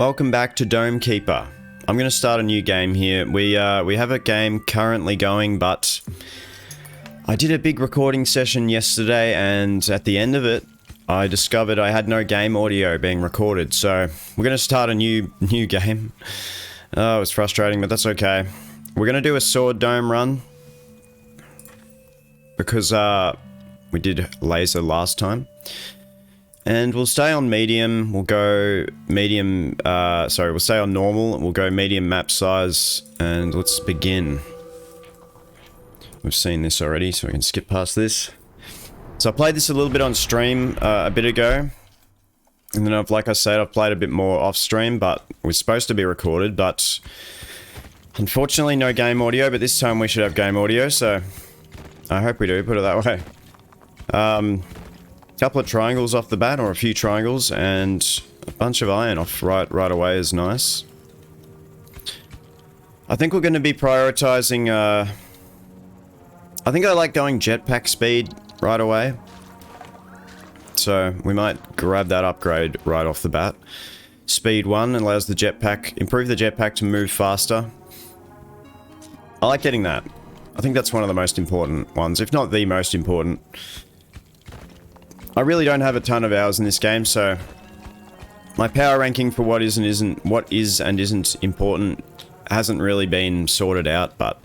Welcome back to Dome Keeper. I'm going to start a new game here. We have a game currently going, but I did a big recording session yesterday, and at the end of it, I discovered I had no game audio being recorded. So we're going to start a new game. Oh, it's frustrating, but that's okay. We're going to do a sword dome run because we did laser last time. And we'll stay on medium, we'll go medium, we'll stay on normal, we'll go medium map size, and let's begin. We've seen this already, so we can skip past this. So I played this a little bit on stream a bit ago, and then like I said, I've played a bit more off stream, but it was supposed to be recorded, but unfortunately no game audio, but this time we should have game audio, so I hope we do, put it that way. Couple of triangles off the bat, or a few triangles, and a bunch of iron off right away is nice. I think we're going to be prioritizing, I think I like going jetpack speed right away. So we might grab that upgrade right off the bat. Speed 1 allows the jetpack, improve the jetpack to move faster. I like getting that. I think that's one of the most important ones, if not the most important. I really don't have a ton of hours in this game, so my power ranking for what is and isn't important hasn't really been sorted out, but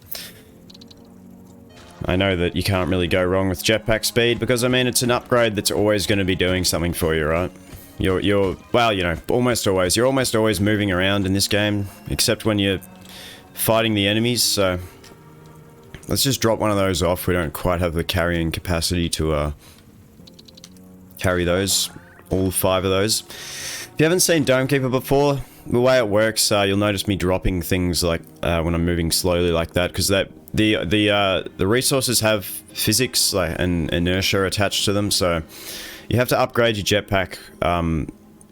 I know that you can't really go wrong with jetpack speed, because I mean, it's an upgrade that's always going to be doing something for you, right? Well, you know, almost always. You're almost always moving around in this game, except when you're fighting the enemies, so let's just drop one of those off. We don't quite have the carrying capacity to, carry those, all 5 of those. If you haven't seen Dome Keeper before, the way it works, you'll notice me dropping things like when I'm moving slowly like that, because the resources have physics and inertia attached to them, so you have to upgrade your jetpack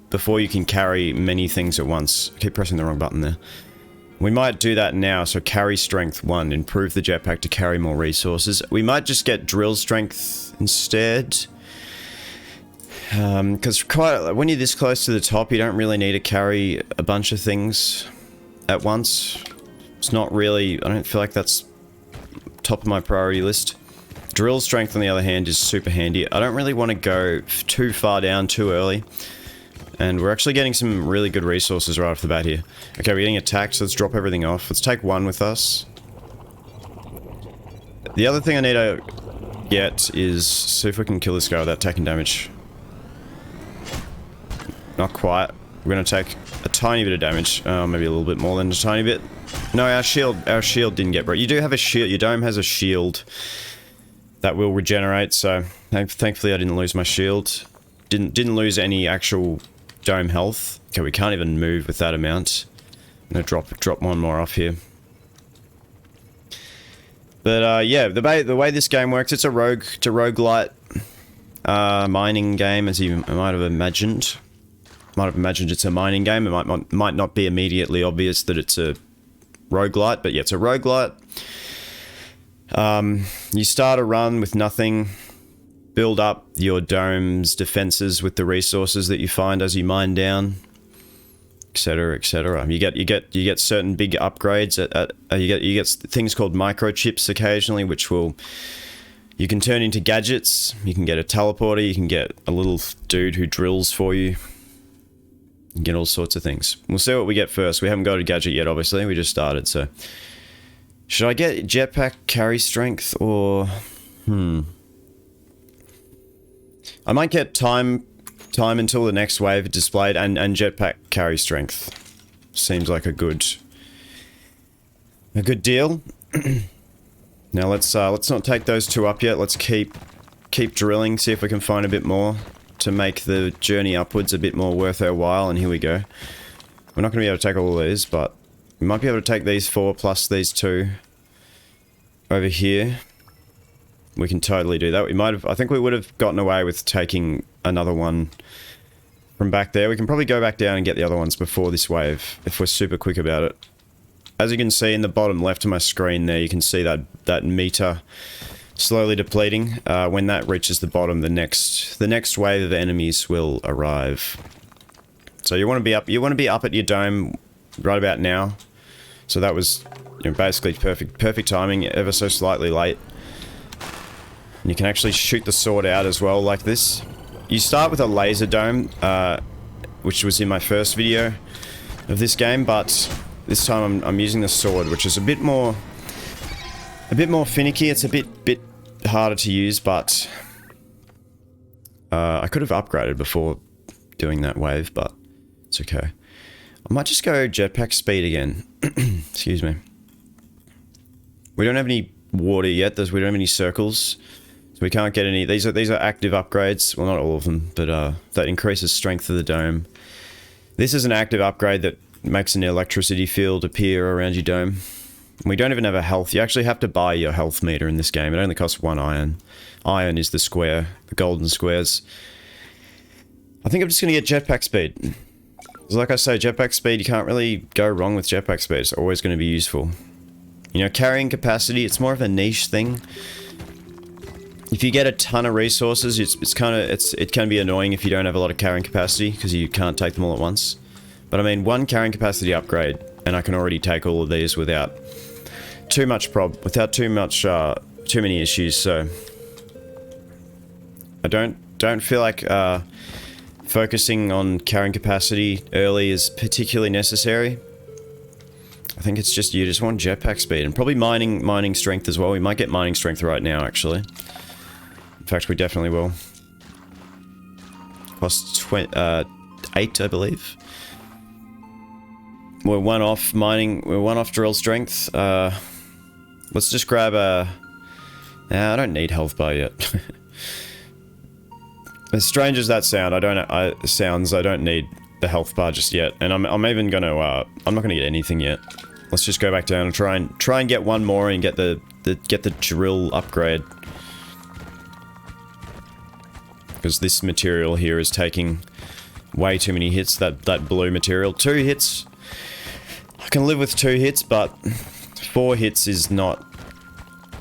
before you can carry many things at once. I keep pressing the wrong button there. We might do that now, so carry strength 1, improve the jetpack to carry more resources. We might just get drill strength instead. Because when you're this close to the top, you don't really need to carry a bunch of things at once. It's not really, I don't feel like that's top of my priority list. Drill strength, on the other hand, is super handy. I don't really want to go too far down too early. And we're actually getting some really good resources right off the bat here. Okay, we're getting attacked, so let's drop everything off. Let's take 1 with us. The other thing I need to get is see if we can kill this guy without taking damage. Not quite. We're going to take a tiny bit of damage. Maybe a little bit more than a tiny bit. No, our shield didn't get broke. You do have a shield. Your dome has a shield that will regenerate, so thankfully I didn't lose my shield. Didn't lose any actual dome health. Okay, we can't even move with that amount. I'm going to drop one more off here. But yeah, the way this game works, it's a roguelite mining game, as you might have imagined. Might have imagined it's a mining game. It might not be immediately obvious that it's a roguelite, but yeah, it's a roguelite. You start a run with nothing, build up your dome's defenses with the resources that you find as you mine down, etc., etc. You get certain big upgrades. You get things called microchips occasionally, which you can turn into gadgets. You can get a teleporter. You can get a little dude who drills for you. You can get all sorts of things. We'll see what we get first. We haven't got a gadget yet, obviously. We just started, so... Should I get jetpack carry strength, or... I might get time until the next wave displayed, and jetpack carry strength. Seems like a good deal. Now let's not take those 2 up yet. Let's keep drilling, see if we can find a bit more to make the journey upwards a bit more worth our while, and here we go. We're not going to be able to take all of these, but we might be able to take these 4 plus these 2 over here. We can totally do that. I think we would have gotten away with taking another one from back there. We can probably go back down and get the other ones before this wave, if we're super quick about it. As you can see in the bottom left of my screen there, you can see that meter slowly depleting. When that reaches the bottom, the next wave of enemies will arrive. So you want to be up. You want to be up at your dome right about now. So that was, you know, basically perfect timing. Ever so slightly late. And you can actually shoot the sword out as well, like this. You start with a laser dome, which was in my first video of this game, but this time I'm using the sword, which is a bit more finicky. It's a bit harder to use, but I could have upgraded before doing that wave, but it's okay. I might just go jetpack speed again. Excuse me. We don't have any water yet. We don't have any circles, so we can't get any. These are active upgrades. Well, not all of them, but that increases strength of the dome. This is an active upgrade that makes an electricity field appear around your dome. We don't even have a health. You actually have to buy your health meter in this game. It only costs 1 iron. Iron is the square, the golden squares. I think I'm just going to get jetpack speed. Like I say, jetpack speed, you can't really go wrong with jetpack speed. It's always going to be useful. You know, carrying capacity, it's more of a niche thing. If you get a ton of resources, it can be annoying if you don't have a lot of carrying capacity, because you can't take them all at once. But I mean, 1 carrying capacity upgrade, and I can already take all of these without too many issues. So I don't feel like focusing on carrying capacity early is particularly necessary. I think it's just, you just want jetpack speed, and probably mining strength as well. We might get mining strength right now, actually. In fact, we definitely will. Costs 8, I believe. We're 1 off mining. We're 1 off drill strength. Let's just grab a. Nah, I don't need health bar yet. As strange as that sound, I don't need the health bar just yet, and I'm even gonna. I'm not gonna get anything yet. Let's just go back down and try and get 1 more and get the drill upgrade. Because this material here is taking way too many hits. That blue material, 2 hits. I can live with 2 hits, but 4 hits is not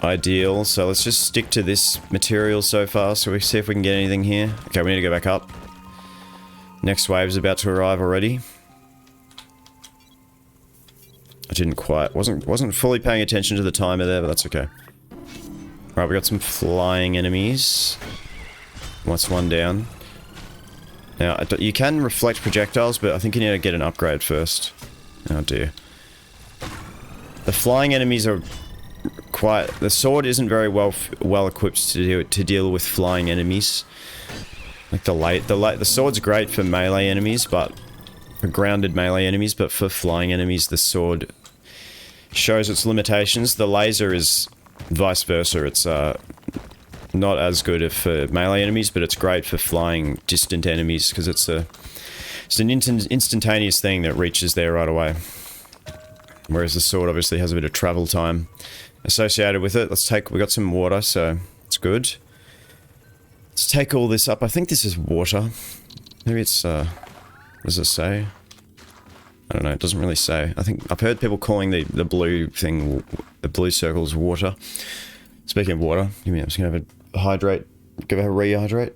ideal. So let's just stick to this material so far. So we see if we can get anything here. Okay, we need to go back up. Next wave is about to arrive already. I didn't quite, wasn't fully paying attention to the timer there, but that's okay. Right, we got some flying enemies. What's 1 down? Now, you can reflect projectiles, but I think you need to get an upgrade first. Oh dear. The flying enemies are quite... The sword isn't very well equipped to deal with flying enemies. Like the sword's great for melee enemies, but... For grounded melee enemies, but for flying enemies, the sword shows its limitations. The laser is vice versa. It's not as good for melee enemies, but it's great for flying distant enemies, because it's an instantaneous thing that reaches there right away. Whereas the sword obviously has a bit of travel time associated with it. We got some water, so it's good. Let's take all this up. I think this is water. Maybe it's, what does it say? I don't know, it doesn't really say. I think I've heard people calling the blue thing, the blue circles, water. Speaking of water, I'm just gonna have a hydrate, give it a rehydrate.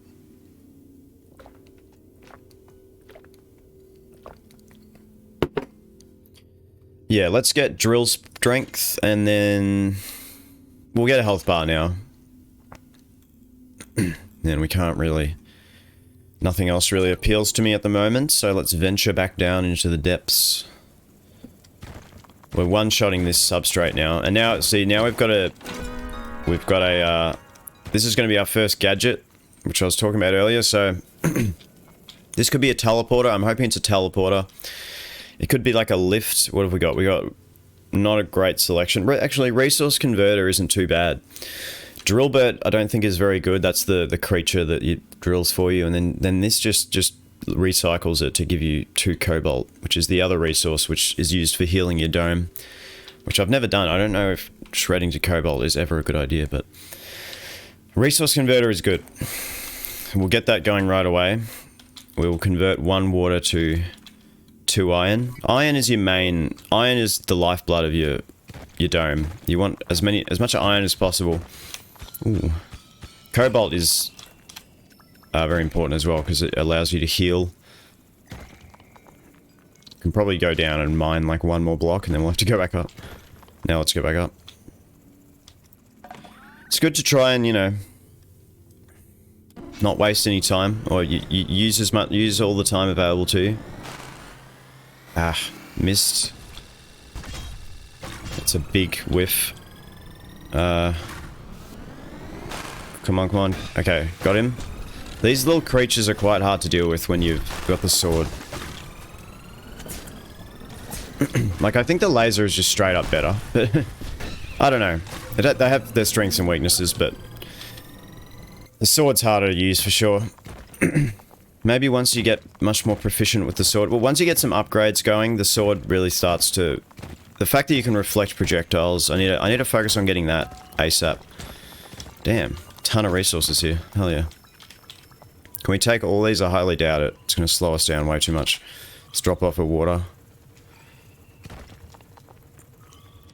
Yeah, let's get drill strength, and then we'll get a health bar now. Then we can't really... Nothing else really appeals to me at the moment, so let's venture back down into the depths. We're one-shotting this substrate now, and now, see, now we've got a... this is going to be our first gadget, which I was talking about earlier, so... This could be a teleporter. I'm hoping it's a teleporter. It could be like a lift. What have we got? We got not a great selection. Actually, resource converter isn't too bad. Drill bit, I don't think is very good. That's the creature that drills for you, and then this just recycles it to give you 2 cobalt, which is the other resource which is used for healing your dome, which I've never done. I don't know if shredding to cobalt is ever a good idea, but resource converter is good. We'll get that going right away. We will convert 1 water to 2 iron. Iron is your main. Iron is the lifeblood of your dome. You want as much iron as possible. Ooh. Cobalt is very important as well, because it allows you to heal. Can probably go down and mine like one more block and then we'll have to go back up. Now let's go back up. It's good to try and, you know, not waste any time, or you use all the time available to you. Ah, missed. That's a big whiff. Come on, come on. Okay, got him. These little creatures are quite hard to deal with when you've got the sword. Like, I think the laser is just straight up better. I don't know. They have their strengths and weaknesses, but the sword's harder to use for sure. Maybe once you get much more proficient with the sword. Well, once you get some upgrades going, the sword really starts to... The fact that you can reflect projectiles, I need to focus on getting that ASAP. Damn, ton of resources here. Hell yeah. Can we take all these? I highly doubt it. It's going to slow us down way too much. Let's drop off of water.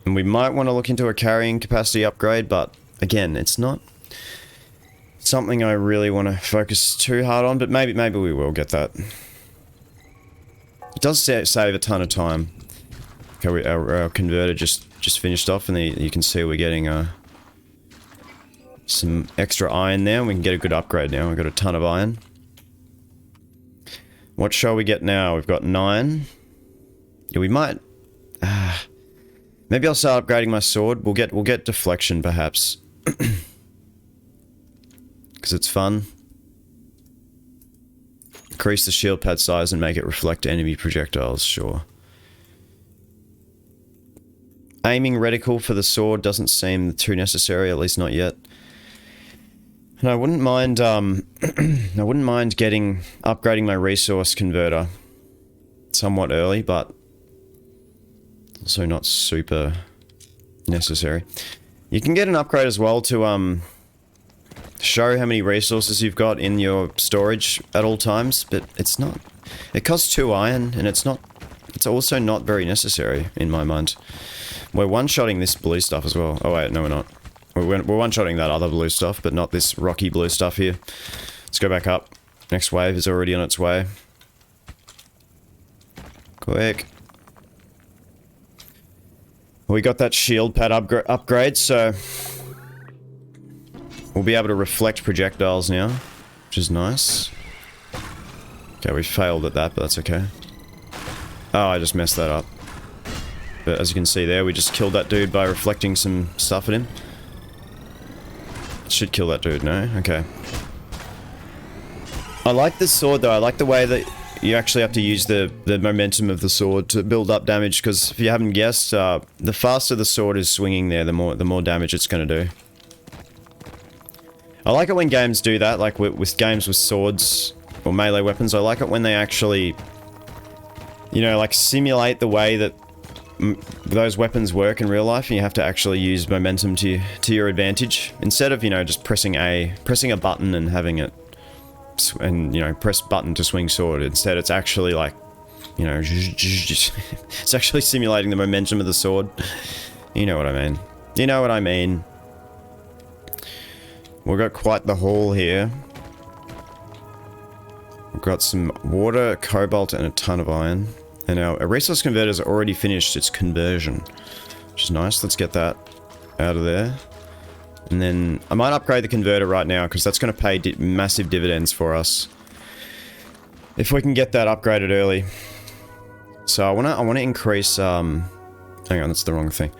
And we might want to look into a carrying capacity upgrade, but again, it's not something I really want to focus too hard on, but maybe we will get that. It does save a ton of time. Okay, our converter just finished off, and you can see we're getting some extra iron there, and we can get a good upgrade now. We've got a ton of iron. What shall we get now? We've got 9. Yeah, we might... maybe I'll start upgrading my sword. We'll get deflection, perhaps. Because it's fun. Increase the shield pad size and make it reflect enemy projectiles, sure. Aiming reticle for the sword doesn't seem too necessary, at least not yet. And I wouldn't mind, upgrading my resource converter somewhat early, but also not super necessary. You can get an upgrade as well to, show how many resources you've got in your storage at all times, but it's not... It costs 2 iron, and it's also not very necessary, in my mind. We're one-shotting this blue stuff as well. Oh wait, no we're not. We're one-shotting that other blue stuff, but not this rocky blue stuff here. Let's go back up. Next wave is already on its way. Quick. We got that shield pad upgrade, so... We'll be able to reflect projectiles now, which is nice. Okay, we failed at that, but that's okay. Oh, I just messed that up. But as you can see there, we just killed that dude by reflecting some stuff at him. Should kill that dude, no? Okay. I like this sword though, I like the way that you actually have to use the momentum of the sword to build up damage, because if you haven't guessed, the faster the sword is swinging there, the more damage it's going to do. I like it when games do that, like with games with swords or melee weapons. I like it when they actually, you know, like simulate the way that those weapons work in real life, and you have to actually use momentum to your advantage, instead of, you know, just pressing a button and having it, and, you know, press button to swing sword. Instead, it's actually like, you know, it's actually simulating the momentum of the sword. You know what I mean. You know what I mean. We've got quite the haul here. We've got some water, cobalt, and a ton of iron. And our resource converter's already finished its conversion, which is nice. Let's get that out of there. And then I might upgrade the converter right now, because that's going to pay massive dividends for us if we can get that upgraded early. So I want to increase... hang on, that's the wrong thing.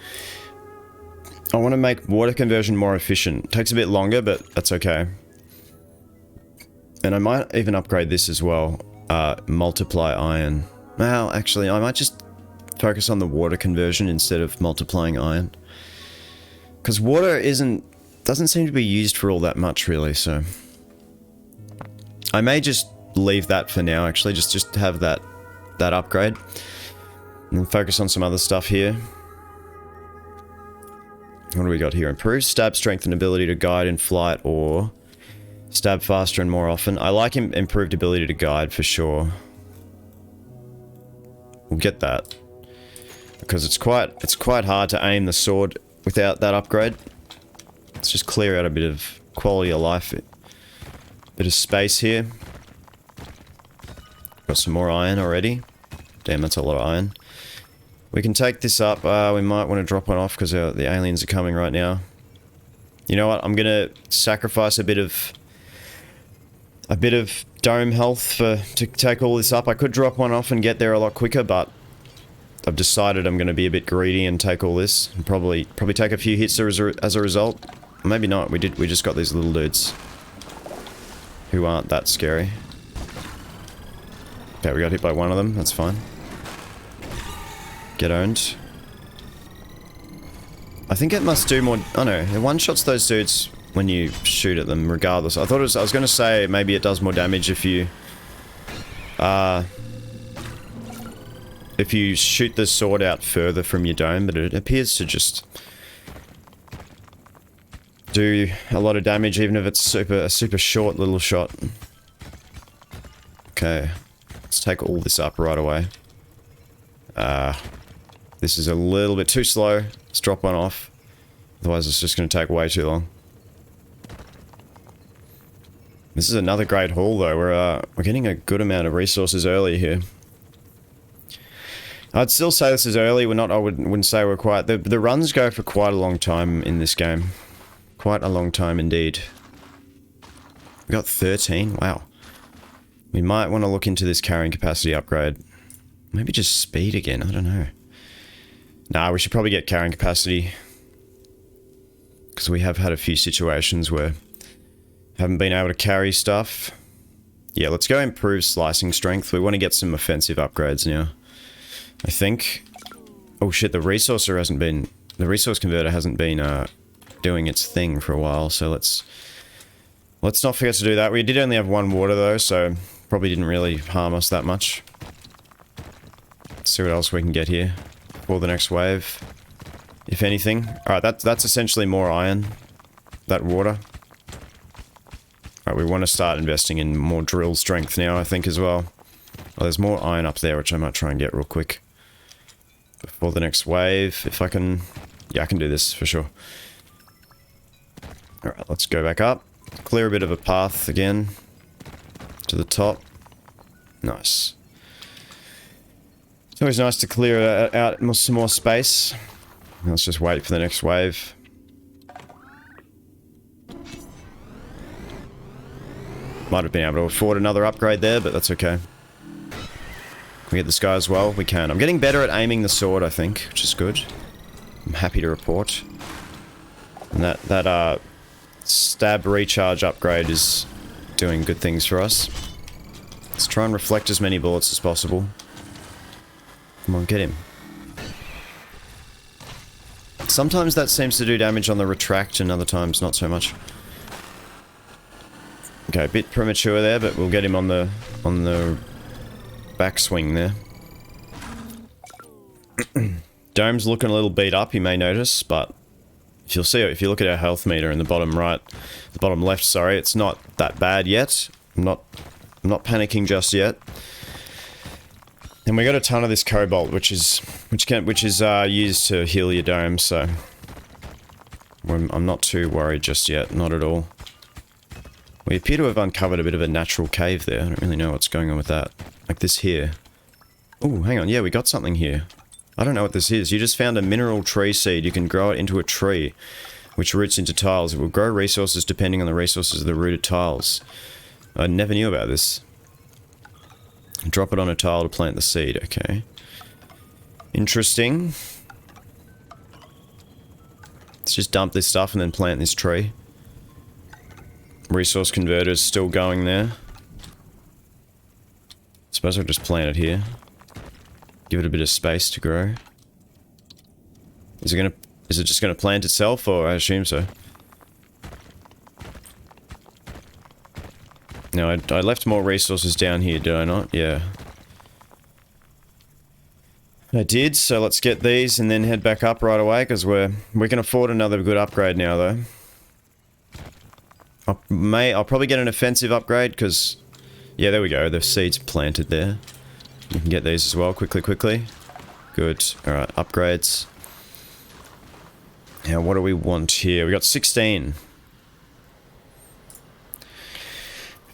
I want to make water conversion more efficient. It takes a bit longer, but that's okay. And I might even upgrade this as well. Multiply iron. Well, actually, I might just focus on the water conversion instead of multiplying iron. Because water doesn't seem to be used for all that much, really, so... I may just leave that for now, actually, just have that upgrade. And then focus on some other stuff here. What do we got here? Improve stab strength and ability to guide in flight, or stab faster and more often. I like improved ability to guide for sure. We'll get that, because it's quite hard to aim the sword without that upgrade. Let's just clear out a bit of quality of life, bit of space here. Got some more iron already. Damn, that's a lot of iron. We can take this up. We might want to drop one off because the aliens are coming right now. You know what? I'm gonna sacrifice a bit of dome health to take all this up. I could drop one off and get there a lot quicker, but I've decided I'm gonna be a bit greedy and take all this and probably take a few hits as a result. Maybe not. We just got these little dudes who aren't that scary. Okay, we got hit by one of them. That's fine. Get owned. I think it must do more... Oh no, it one-shots those dudes when you shoot at them regardless. I was going to say maybe it does more damage if you... if you shoot the sword out further from your dome, but it appears to just... do a lot of damage even if it's a super short little shot. Okay. Let's take all this up right away. This is a little bit too slow. Let's drop one off. Otherwise it's just going to take way too long. This is another great haul though. We're getting a good amount of resources early here. I'd still say this is early. We're not. I wouldn't say we're quite. The runs go for quite a long time in this game. Quite a long time indeed. We got 13. Wow. We might want to look into this carrying capacity upgrade. Maybe just speed again. I don't know. Nah, we should probably get carrying capacity. Because we have had a few situations where haven't been able to carry stuff. Yeah, let's go improve slicing strength. We want to get some offensive upgrades now. I think... Oh shit, the resource converter hasn't been doing its thing for a while, so let's not forget to do that. We did only have one water though, so probably didn't really harm us that much. Let's see what else we can get here for the next wave, if anything. Alright, that's essentially more iron, that water. Alright, we want to start investing in more drill strength now, I think, as well. Oh, there's more iron up there, which I might try and get real quick. Before the next wave, if I can... Yeah, I can do this, for sure. Alright, let's go back up. Clear a bit of a path again. To the top. Nice. It's always nice to clear out some more space. Let's just wait for the next wave. Might have been able to afford another upgrade there, but that's okay. Can we get this guy as well? We can. I'm getting better at aiming the sword, I think, which is good. I'm happy to report. And that stab recharge upgrade is doing good things for us. Let's try and reflect as many bullets as possible. Come on, get him. Sometimes that seems to do damage on the retract, and other times not so much. Okay, a bit premature there, but we'll get him on the backswing there. Dome's looking a little beat up, you may notice, but if you'll see it, if you look at our health meter in the bottom right, the bottom left, sorry, it's not that bad yet. I'm not panicking just yet. And we got a ton of this cobalt, which is used to heal your dome, so I'm not too worried just yet, not at all. We appear to have uncovered a bit of a natural cave there. I don't really know what's going on with that. Like this here. Oh, hang on. Yeah, we got something here. I don't know what this is. You just found a mineral tree seed. You can grow it into a tree, which roots into tiles. It will grow resources depending on the resources of the rooted tiles. I never knew about this. Drop it on a tile to plant the seed. Okay. Interesting. Let's just dump this stuff and then plant this tree. Resource converter is still going there. Suppose I'll just plant it here. Give it a bit of space to grow. Is it just gonna plant itself, or I assume so? No, I left more resources down here, did I not? Yeah. I did, so let's get these and then head back up right away, because we can afford another good upgrade now, though. I'll probably get an offensive upgrade, because... Yeah, there we go, the seed's planted there. You can get these as well, quickly. Good. Alright, upgrades. Now, what do we want here? We got 16.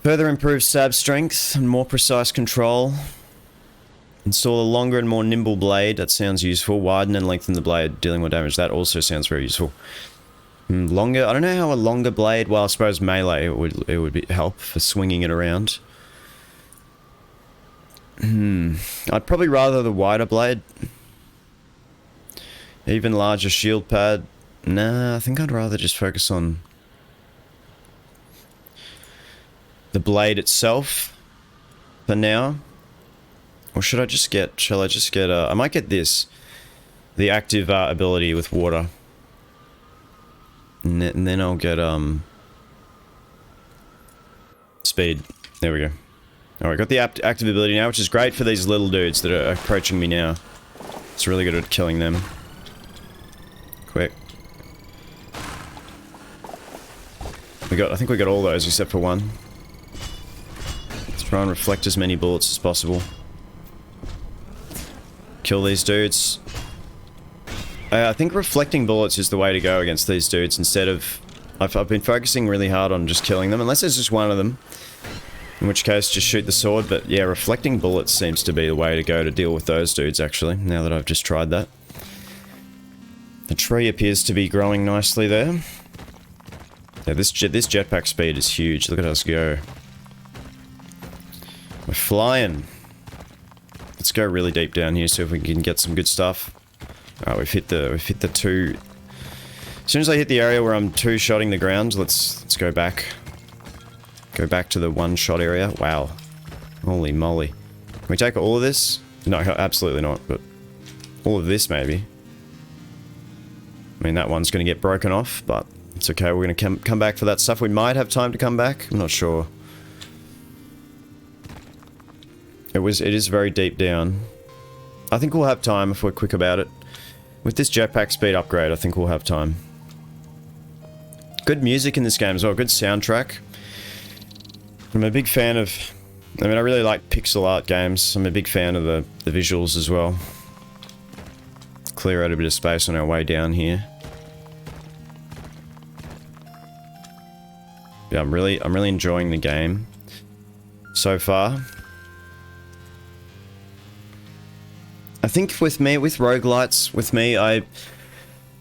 Further improved stab strength and more precise control. Install a longer and more nimble blade. That sounds useful. Widen and lengthen the blade, dealing more damage. That also sounds very useful. Longer. I don't know how a longer blade. Well, I suppose melee it would help for swinging it around. I'd probably rather the wider blade. Even larger shield pad. Nah, I think I'd rather just focus on the blade itself for now. Or should I just get, I might get this. The active ability with water. And then I'll get, speed. There we go. Alright, got the active ability now, which is great for these little dudes that are approaching me now. It's really good at killing them. Quick. I think we got all those except for one. Let's try and reflect as many bullets as possible. Kill these dudes. I think reflecting bullets is the way to go against these dudes instead of... I've been focusing really hard on just killing them, unless there's just one of them. In which case, just shoot the sword, but yeah, reflecting bullets seems to be the way to go to deal with those dudes, actually, now that I've just tried that. The tree appears to be growing nicely there. Yeah, this jetpack speed is huge. Look at us go. We're flying. Let's go really deep down here, see if we can get some good stuff. Alright, we've hit the two. As soon as I hit the area where I'm two-shotting the ground, let's go back. Go back to the one-shot area. Wow. Holy moly. Can we take all of this? No, absolutely not, but all of this maybe. I mean, that one's going to get broken off, but it's okay. We're going to come back for that stuff. We might have time to come back. I'm not sure. It is very deep down. I think we'll have time if we're quick about it. With this jetpack speed upgrade, I think we'll have time. Good music in this game as well. Good soundtrack. I'm a big fan of... I mean, I really like pixel art games. I'm a big fan of the visuals as well. Clear out a bit of space on our way down here. Yeah, I'm really enjoying the game so far. I think with roguelites,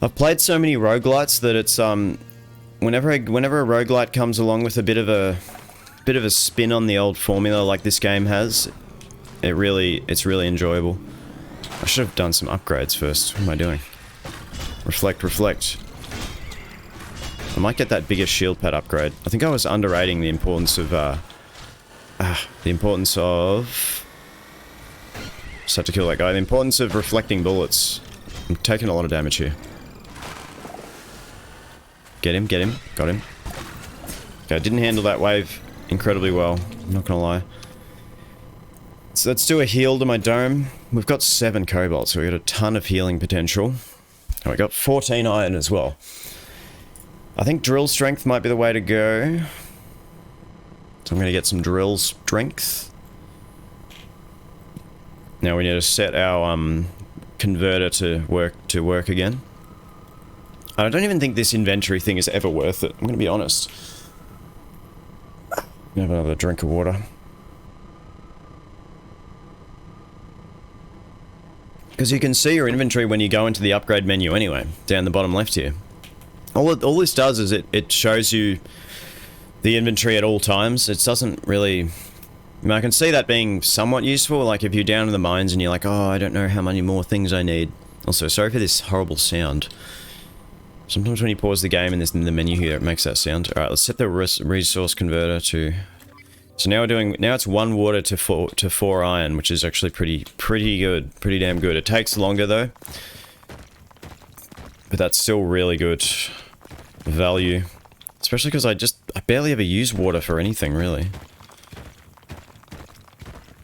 I've played so many roguelites that it's whenever a roguelite comes along with a bit of a spin on the old formula like this game has, it's really enjoyable. I should have done some upgrades first. What am I doing? Reflect. I might get that bigger shield pad upgrade. I think I was underrating the importance of just have to kill that guy. The importance of reflecting bullets. I'm taking a lot of damage here. Get him. Got him. Okay, I didn't handle that wave incredibly well. I'm not gonna lie. So let's do a heal to my dome. We've got 7 cobalt, so we've got a ton of healing potential. And we got 14 iron as well. I think drill strength might be the way to go. So I'm gonna get some drill strength. Now we need to set our converter to work again. I don't even think this inventory thing is ever worth it. I'm gonna be honest. Have another drink of water. Because you can see your inventory when you go into the upgrade menu anyway, down the bottom left here. All this does is it shows you the inventory at all times. It doesn't really... I mean, I can see that being somewhat useful, like if you're down in the mines and you're like, oh, I don't know how many more things I need. Also, sorry for this horrible sound. Sometimes when you pause the game in the menu here, it makes that sound. Alright, let's set the resource converter to... So now it's 1 water to 4 iron, which is actually pretty good. Pretty damn good. It takes longer though. But that's still really good value. Especially because I barely ever use water for anything, really.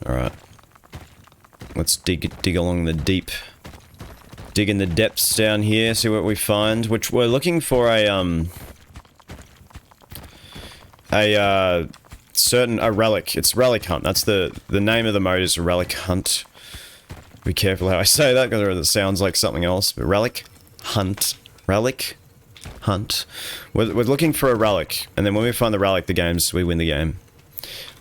Alright. Let's dig along the deep. Dig in the depths down here, see what we find. Which we're looking for a relic. It's relic hunt. That's the name of the mode is relic hunt. Be careful how I say that because it sounds like something else. But relic hunt. Relic hunt. We're looking for a relic, and then when we find the relic, we win the game.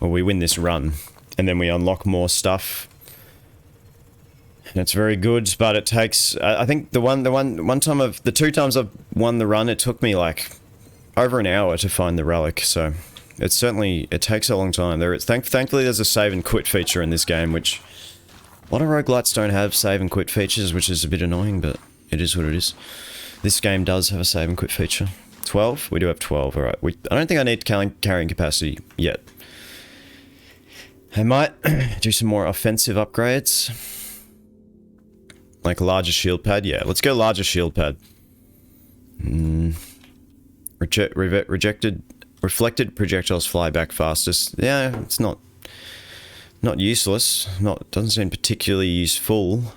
Or we win this run. And then we unlock more stuff. It's very good, but it takes. I think the 2 times I've won the run, it took me like over an hour to find the relic. So it takes a long time. Thankfully there's a save and quit feature in this game, which a lot of roguelites don't have save and quit features, which is a bit annoying, but it is what it is. This game does have a save and quit feature. 12? We do have 12. All right. I don't think I need carrying capacity yet. I might do some more offensive upgrades. Like larger shield pad? Yeah, let's go larger shield pad. Reflected projectiles fly back fastest. Yeah, it's not useless. Doesn't seem particularly useful.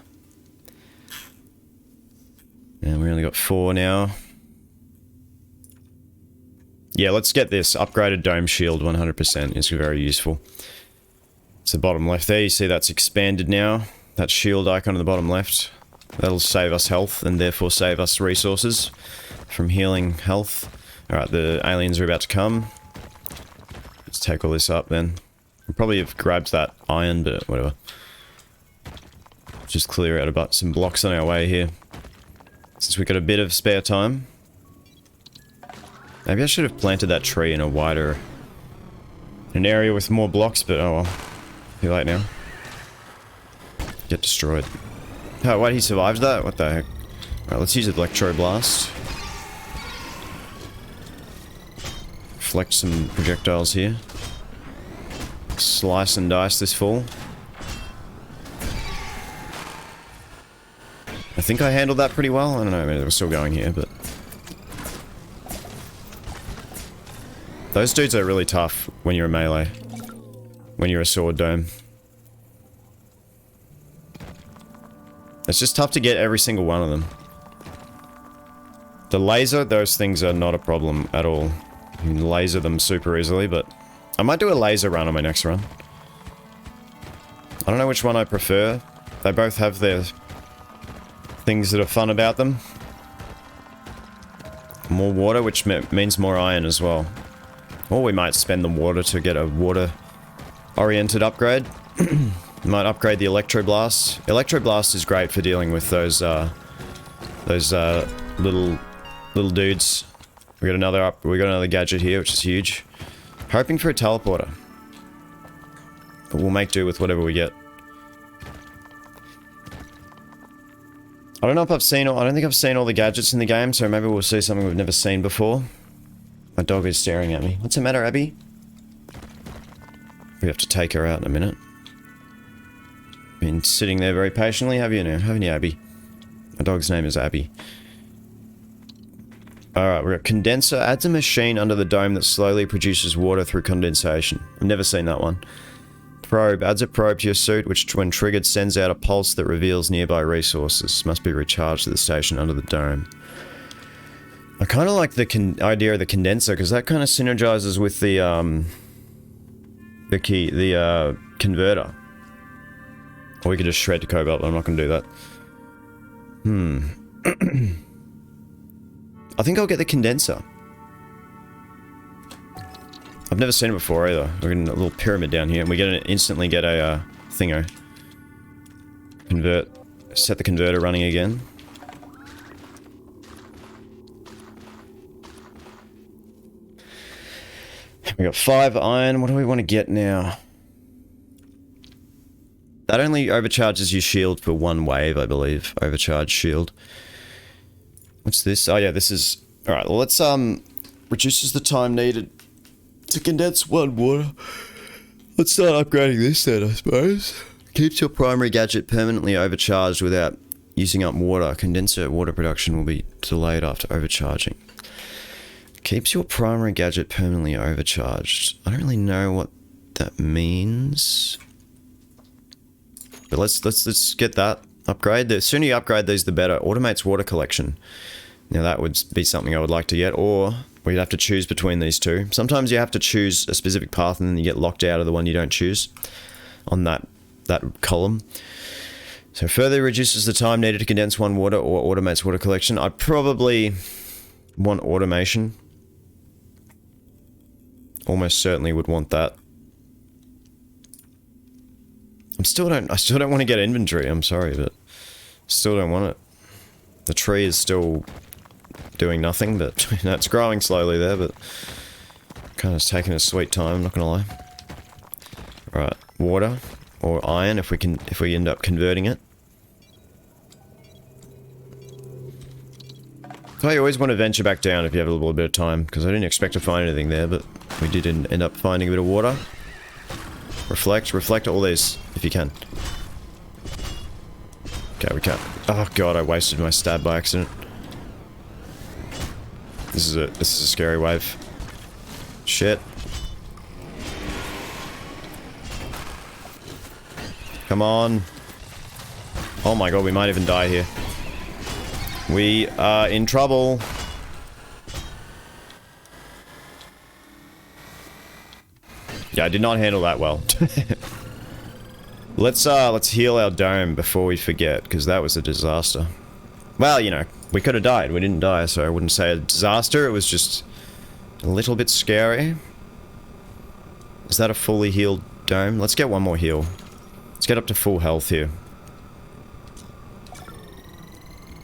And we only got 4 now. Yeah, let's get this upgraded dome shield 100%. It's very useful. It's the bottom left there. You see that's expanded now. That shield icon on the bottom left. That'll save us health and therefore save us resources from healing health. Alright, the aliens are about to come. Let's take all this up then. We'll probably have grabbed that iron, but whatever. Just clear out about some blocks on our way here. Since we've got a bit of spare time. Maybe I should have planted that tree in a wider... an area with more blocks, but oh well. Too late now. Get destroyed. Oh, wait, he survived that? What the heck? Alright, let's use Electro Blast. Reflect some projectiles here. Slice and dice this fool. I think I handled that pretty well. I don't know, I mean, we're still going here, but... those dudes are really tough when you're a melee. When you're a sword dome. It's just tough to get every single one of them. The laser, those things are not a problem at all. You can laser them super easily, but... I might do a laser run on my next run. I don't know which one I prefer. They both have their things that are fun about them. More water, which means more iron as well. Or we might spend the water to get a water-oriented upgrade. Might upgrade the Electro Blast. Electro Blast is great for dealing with those little dudes. We got another gadget here, which is huge. Hoping for a teleporter. But we'll make do with whatever we get. I don't know if I don't think I've seen all the gadgets in the game, so maybe we'll see something we've never seen before. My dog is staring at me. What's the matter, Abby? We have to take her out in a minute. Been sitting there very patiently, have you now? Haven't you, Abby? My dog's name is Abby. Alright, we've got condenser. Adds a machine under the dome that slowly produces water through condensation. I've never seen that one. Probe. Adds a probe to your suit, which when triggered sends out a pulse that reveals nearby resources. Must be recharged to the station under the dome. I kind of like the idea of the condenser, because that kind of synergizes with the converter. Or we could just shred the cobalt, but I'm not going to do that. I think I'll get the condenser. I've never seen it before either. We're getting a little pyramid down here, and we instantly get a thingo. Set the converter running again. We got 5 iron. What do we want to get now? That only overcharges your shield for 1 wave, I believe. Overcharge shield. What's this? Oh yeah, this is... Alright, well let's, reduces the time needed to condense 1 water. Let's start upgrading this then, I suppose. Keeps your primary gadget permanently overcharged without using up water. Condenser water production will be delayed after overcharging. Keeps your primary gadget permanently overcharged. I don't really know what that means. But let's get that upgrade. The sooner you upgrade these, the better. Automates water collection. Now that would be something I would like to get, or we'd have to choose between these two. Sometimes you have to choose a specific path and then you get locked out of the one you don't choose on that column. So further reduces the time needed to condense 1 water or automates water collection. I'd probably want automation. Almost certainly would want that. I still don't want to get inventory, I'm sorry, but Still don't want it. The tree is still doing nothing, but you know, it's growing slowly there, but kind of taking a sweet time, I'm not gonna lie. Right, water or iron if we end up converting it. So you always want to venture back down if you have a little bit of time, because I didn't expect to find anything there, but we did end up finding a bit of water. Reflect all these if you can. Okay, we can't. Oh god, I wasted my stab by accident. This is a scary wave. Shit. Come on. Oh my god, we might even die here. We are in trouble. Yeah, I did not handle that well. Let's heal our dome before we forget, because that was a disaster. Well, you know, we could have died. We didn't die, so I wouldn't say a disaster. It was just a little bit scary. Is that a fully healed dome? Let's get one more heal. Let's get up to full health here.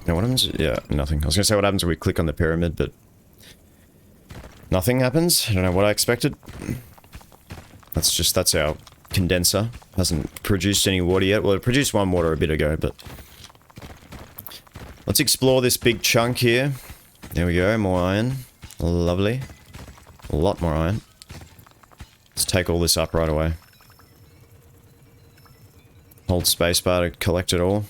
Now, what happens? Yeah, nothing. I was gonna say what happens when we click on the pyramid, but nothing happens. I don't know what I expected. That's our condenser. Hasn't produced any water yet. Well, it produced one water a bit ago, but let's explore this big chunk here. There we go, more iron. Lovely. A lot more iron. Let's take all this up right away. Hold spacebar to collect it all.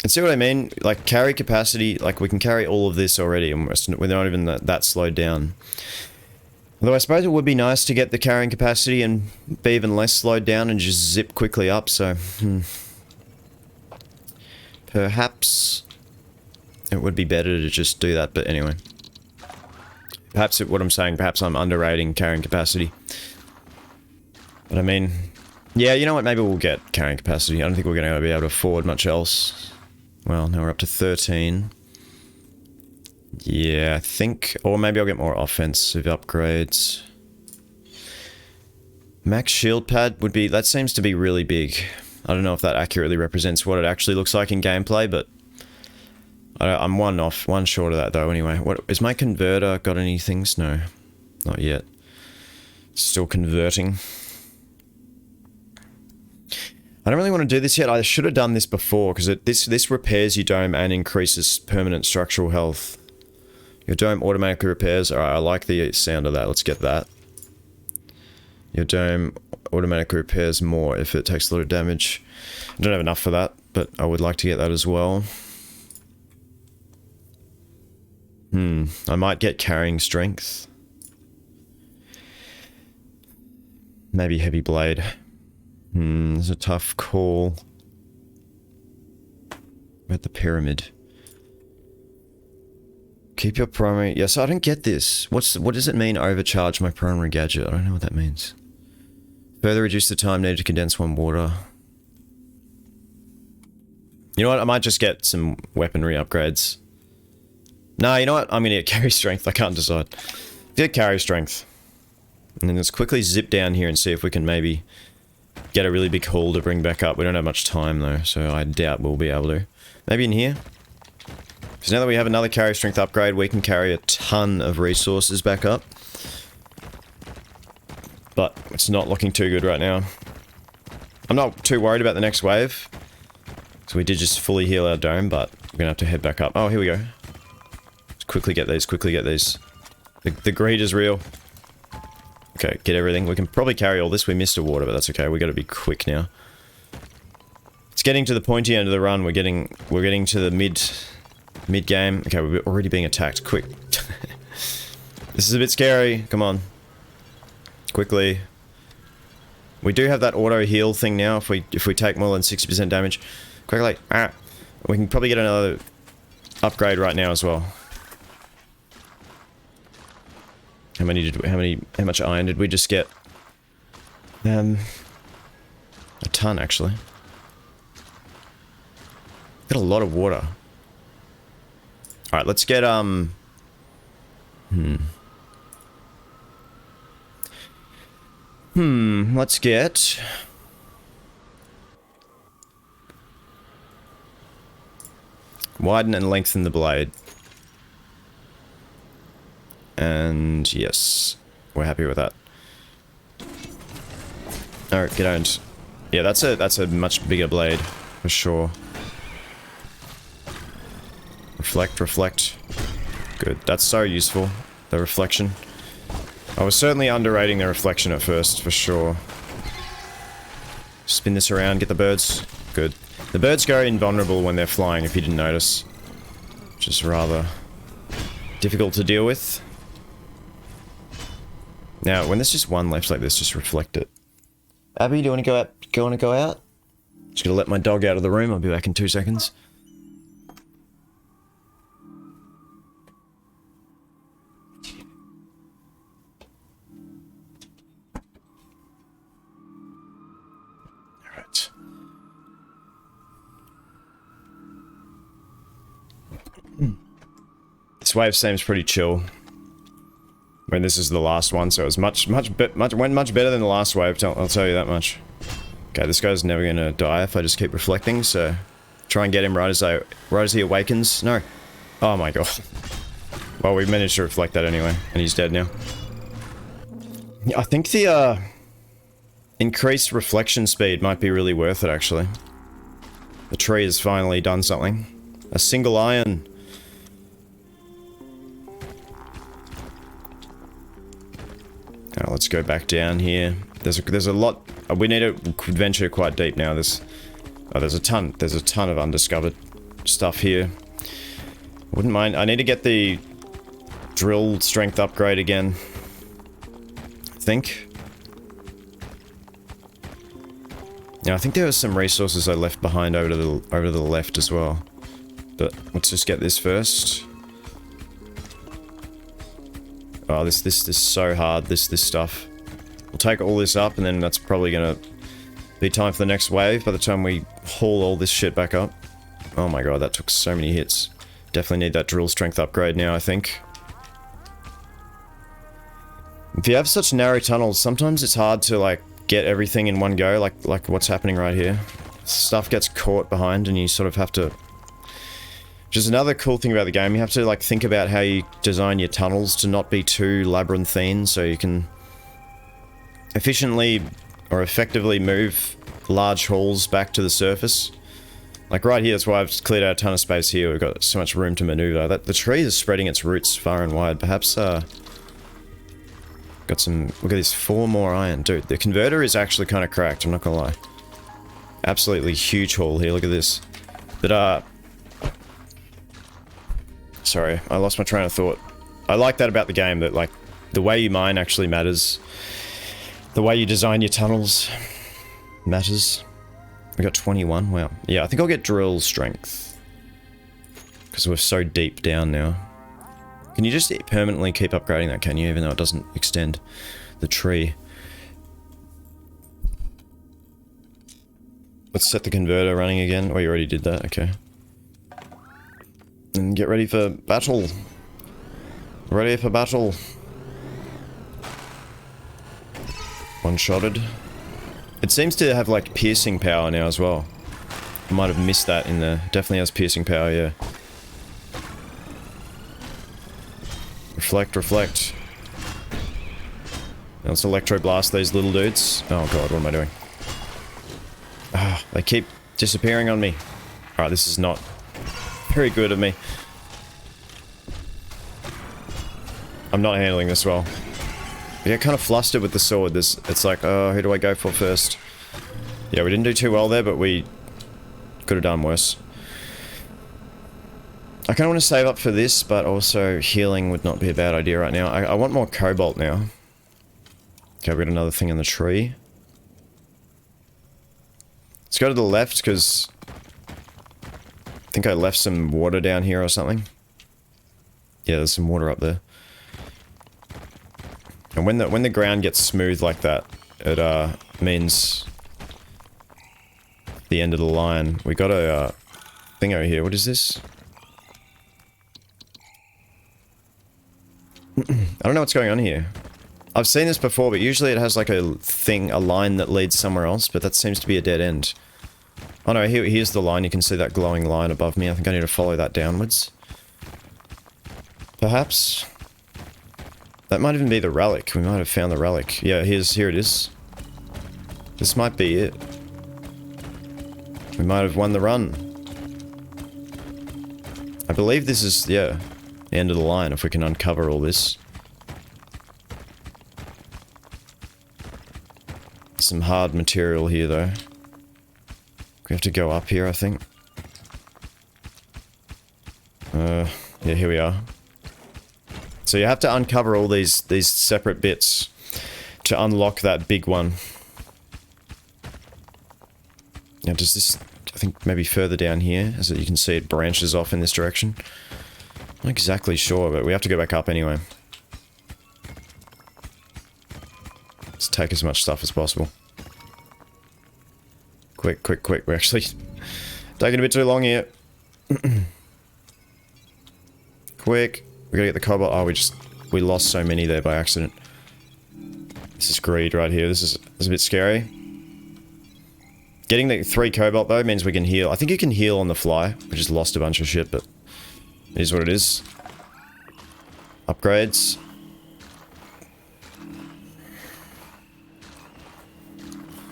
And see what I mean? Like, carry capacity, like, we can carry all of this already, and we're not even that slowed down. Although I suppose it would be nice to get the carrying capacity and be even less slowed down and just zip quickly up, so... Perhaps it would be better to just do that, but anyway. Perhaps what I'm saying, perhaps I'm underrating carrying capacity. But I mean... Yeah, you know what, maybe we'll get carrying capacity. I don't think we're going to be able to afford much else. Well, now we're up to 13. Yeah, I think... Or maybe I'll get more offensive upgrades. Max shield pad would be... That seems to be really big. I don't know if that accurately represents what it actually looks like in gameplay, but... I'm one short of that though, anyway. What is my converter got any things? No. Not yet. Still converting. I don't really want to do this yet. I should have done this before, because this repairs your dome and increases permanent structural health. Your dome automatically repairs. Alright, I like the sound of that. Let's get that. Your dome automatically repairs more if it takes a lot of damage. I don't have enough for that, but I would like to get that as well. I might get carrying strength. Maybe heavy blade. It's a tough call. At the pyramid. Keep your primary... Yes, I don't get this. What does it mean, overcharge my primary gadget? I don't know what that means. Further reduce the time needed to condense one water. You know what? I might just get some weaponry upgrades. No, you know what? I'm gonna get carry strength. I can't decide. Get carry strength. And then let's quickly zip down here and see if we can maybe get a really big haul to bring back up. We don't have much time though, so I doubt we'll be able to. Maybe in here? Because now that we have another carry strength upgrade, we can carry a ton of resources back up. But it's not looking too good right now. I'm not too worried about the next wave. So we did just fully heal our dome, but we're gonna have to head back up. Oh, here we go. Let's quickly get these, quickly get these. The greed is real. Okay, get everything. We can probably carry all this. We missed a water, but that's okay. We gotta be quick now. It's getting to the pointy end of the run. We're getting to the mid game. Okay, we're already being attacked. Quick. This is a bit scary. Come on. Quickly. We do have that auto heal thing now if we take more than 60% damage. Quickly. Ah. We can probably get another upgrade right now as well. How much iron did we just get? A ton actually. Got a lot of water. Alright, let's get let's get Widen and lengthen the blade. And yes, we're happy with that. Alright, get owned. Yeah, that's a much bigger blade, for sure. Reflect, reflect. Good. That's so useful, the reflection. I was certainly underrating the reflection at first, for sure. Spin this around, get the birds. Good. The birds go invulnerable when they're flying, if you didn't notice. Which is rather difficult to deal with. Now, when there's just one left like this, just reflect it. Abby, do you want to go out? Go out? Just gonna let my dog out of the room. I'll be back in 2 seconds. Alright. This wave seems pretty chill. I mean, this is the last one, so it was much better than the last wave, I'll tell you that much. Okay, this guy's never gonna die if I just keep reflecting, so try and get him right as he awakens. No. Oh my god. Well, we managed to reflect that anyway, and he's dead now. I think the increased reflection speed might be really worth it, actually. The tree has finally done something. A single iron. Now let's go back down here. There's a lot. We need to venture quite deep now. There's a ton of undiscovered stuff here. Wouldn't mind. I need to get the drill strength upgrade again. I think. Now I think there are some resources I left behind over to the left as well. But let's just get this first. Oh, this is so hard, this stuff. We'll take all this up, and then that's probably gonna be time for the next wave by the time we haul all this shit back up. Oh my god, that took so many hits. Definitely need that drill strength upgrade now, I think. If you have such narrow tunnels, sometimes it's hard to, like, get everything in one go, like what's happening right here. Stuff gets caught behind, and you sort of have to... Which is another cool thing about the game, you have to like think about how you design your tunnels to not be too labyrinthine, so you can efficiently or effectively move large halls back to the surface. Like right here, that's why I've cleared out a ton of space here, we've got so much room to maneuver. The tree is spreading its roots far and wide, perhaps got some, look at this, 4 more iron. Dude, the converter is actually kind of cracked, I'm not gonna lie. Absolutely huge haul here, look at this. But sorry, I lost my train of thought. I like that about the game, that like, the way you mine actually matters. The way you design your tunnels matters. We got 21, wow. Yeah, I think I'll get drill strength. Because we're so deep down now. Can you just permanently keep upgrading that, can you? Even though it doesn't extend the tree. Let's set the converter running again. Oh, you already did that, okay. And get ready for battle. Ready for battle. One-shotted. It seems to have like piercing power now as well. I might have missed that in the... Definitely has piercing power, yeah. Reflect, reflect. Now let's electro blast these little dudes. Oh god, what am I doing? Ah, they keep disappearing on me. Alright, this is not very good of me. I'm not handling this well. I get kind of flustered with the sword. It's like, oh, who do I go for first? Yeah, we didn't do too well there, but we could have done worse. I kind of want to save up for this, but also healing would not be a bad idea right now. I want more cobalt now. Okay, we got another thing in the tree. Let's go to the left, because... I think I left some water down here or something. Yeah, there's some water up there. And when the ground gets smooth like that, it means the end of the line. We got a thing over here. What is this? I don't know what's going on here. I've seen this before, but usually it has like a line that leads somewhere else, but that seems to be a dead end. Oh no, here's the line. You can see that glowing line above me. I think I need to follow that downwards. Perhaps? That might even be the relic. We might have found the relic. Yeah, here it is. This might be it. We might have won the run. I believe this is, yeah, the end of the line if we can uncover all this. Some hard material here though. We have to go up here, I think. Yeah, here we are. So you have to uncover all these separate bits to unlock that big one. Now does this, I think maybe further down here, as you can see it branches off in this direction. Not exactly sure, but we have to go back up anyway. Let's take as much stuff as possible. Quick, quick, quick. We're actually taking a bit too long here. Quick. We gotta get the cobalt. Oh, we lost so many there by accident. This is greed right here. This is a bit scary. Getting the 3 cobalt though means we can heal. I think you can heal on the fly. We just lost a bunch of shit, but it is what it is. Upgrades.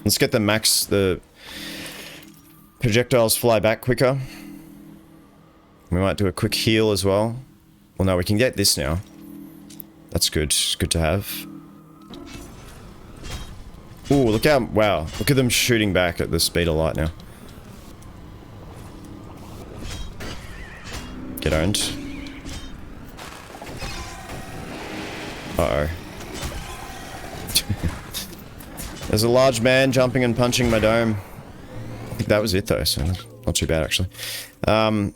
Let's get the projectiles fly back quicker. We might do a quick heal as well. Well, no, we can get this now. That's good. It's good to have. Ooh, look how... Wow. Look at them shooting back at the speed of light now. Get owned. Uh-oh. There's a large man jumping and punching my dome. I think that was it though, so not too bad actually. Alright,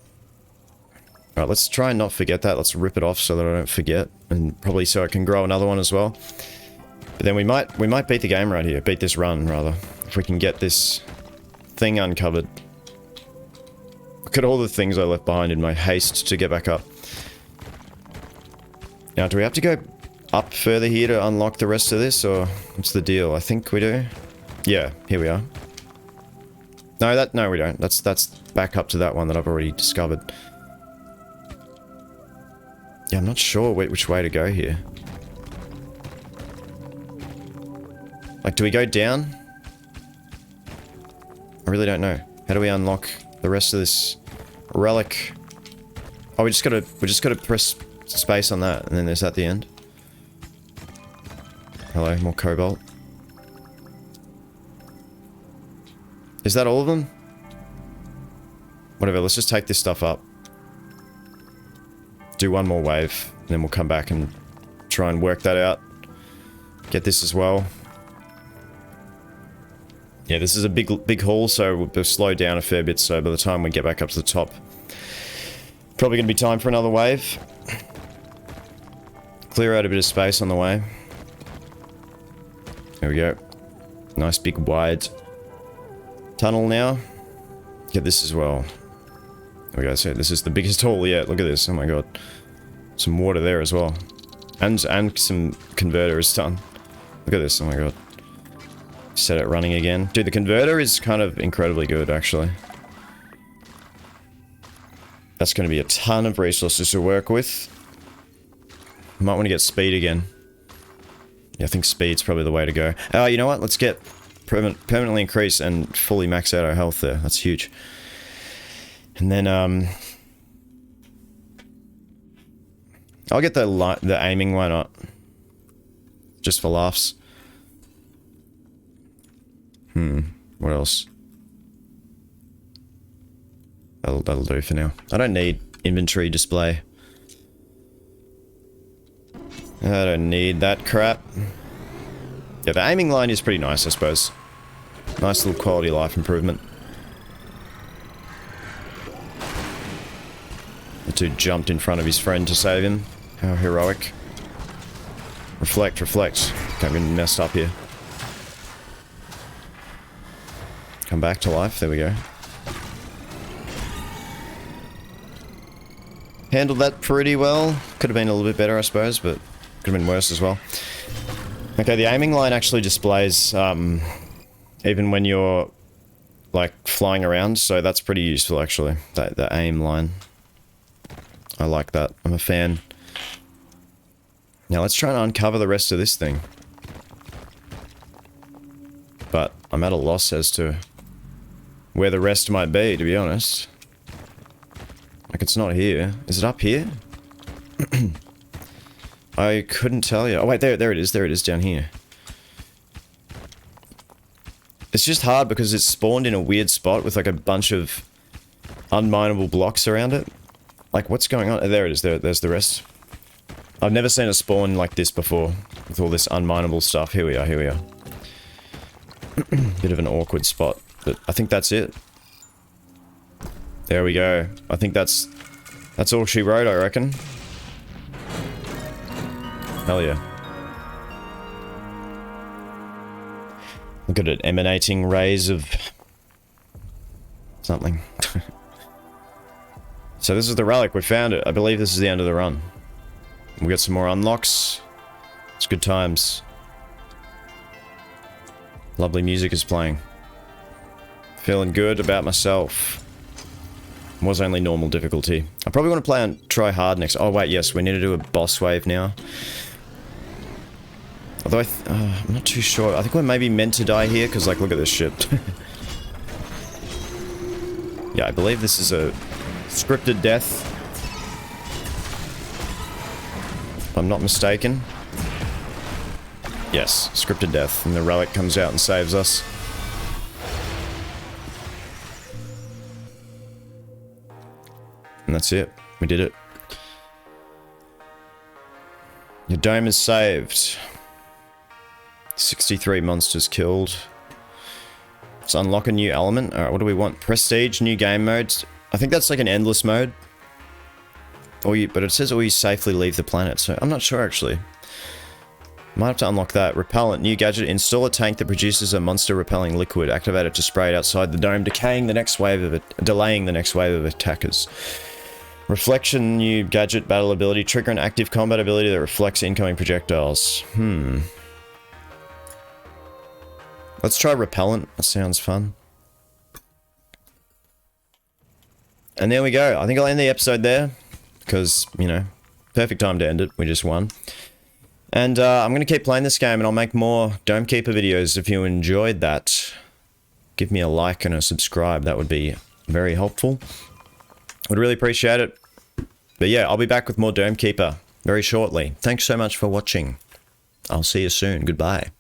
let's try and not forget that. Let's rip it off so that I don't forget. And probably so I can grow another one as well. But then we might beat the game right here. Beat this run, rather. If we can get this thing uncovered. Look at all the things I left behind in my haste to get back up. Now, do we have to go up further here to unlock the rest of this, or what's the deal? I think we do. Yeah, here we are. No, we don't. That's back up to that one that I've already discovered. Yeah, I'm not sure which way to go here. Like, do we go down? I really don't know. How do we unlock the rest of this relic? Oh, we just gotta press space on that, and then there's at the end. Hello, more cobalt. Is that all of them? Whatever, let's just take this stuff up. Do one more wave, and then we'll come back and try and work that out. Get this as well. Yeah, this is a big haul, so we'll slow down a fair bit, so by the time we get back up to the top, probably gonna be time for another wave. Clear out a bit of space on the way. There we go. Nice big wide tunnel now. Get this as well. There we go, so this is the biggest haul yet. Look at this, oh my god. Some water there as well. And some converter is done. Look at this, oh my god. Set it running again. Dude, the converter is kind of incredibly good, actually. That's going to be a ton of resources to work with. Might want to get speed again. Yeah, I think speed's probably the way to go. You know what? Let's get permanently increase and fully max out our health there. That's huge. And then, I'll get the aiming, why not? Just for laughs. What else? That'll do for now. I don't need inventory display. I don't need that crap. Yeah, the aiming line is pretty nice, I suppose. Nice little quality of life improvement. The dude jumped in front of his friend to save him. How heroic. Reflect, reflect. Okay, I'm getting messed up here. Come back to life, there we go. Handled that pretty well. Could have been a little bit better, I suppose, but could have been worse as well. Okay, the aiming line actually displays, even when you're like flying around, so that's pretty useful actually. The aim line. I like that. I'm a fan. Now let's try and uncover the rest of this thing. But I'm at a loss as to where the rest might be, to be honest. Like, it's not here. Is it up here? I couldn't tell you. Oh wait, there it is. There it is down here. It's just hard because it's spawned in a weird spot with like a bunch of unminable blocks around it. Like, what's going on? Oh, there it is. There's the rest. I've never seen a spawn like this before with all this unminable stuff. Here we are. Here we are. Bit of an awkward spot, but I think that's it. There we go. I think that's all she wrote, I reckon. Hell yeah. Look at it, emanating rays of something. So this is the relic, we found it. I believe this is the end of the run. We got some more unlocks. It's good times. Lovely music is playing. Feeling good about myself. Was only normal difficulty. I probably want to play on try hard next. Oh wait, yes, we need to do a boss wave now. Although I'm not too sure. I think we're maybe meant to die here, because like, look at this shit. Yeah, I believe this is a scripted death. If I'm not mistaken. Yes, scripted death. And the relic comes out and saves us. And that's it. We did it. Your dome is saved. 63 monsters killed. Let's unlock a new element. Alright, what do we want? Prestige, new game modes. I think that's like an endless mode. But it says, or you safely leave the planet, so I'm not sure actually. Might have to unlock that. Repellent, new gadget. Install a tank that produces a monster-repelling liquid. Activate it to spray it outside the dome, delaying the next wave of attackers. Reflection, new gadget, battle ability. Trigger an active combat ability that reflects incoming projectiles. Let's try repellent. That sounds fun. And there we go. I think I'll end the episode there. Because, you know, perfect time to end it. We just won. And I'm going to keep playing this game and I'll make more Dome Keeper videos. If you enjoyed that, give me a like and a subscribe. That would be very helpful. Would really appreciate it. But yeah, I'll be back with more Dome Keeper very shortly. Thanks so much for watching. I'll see you soon. Goodbye.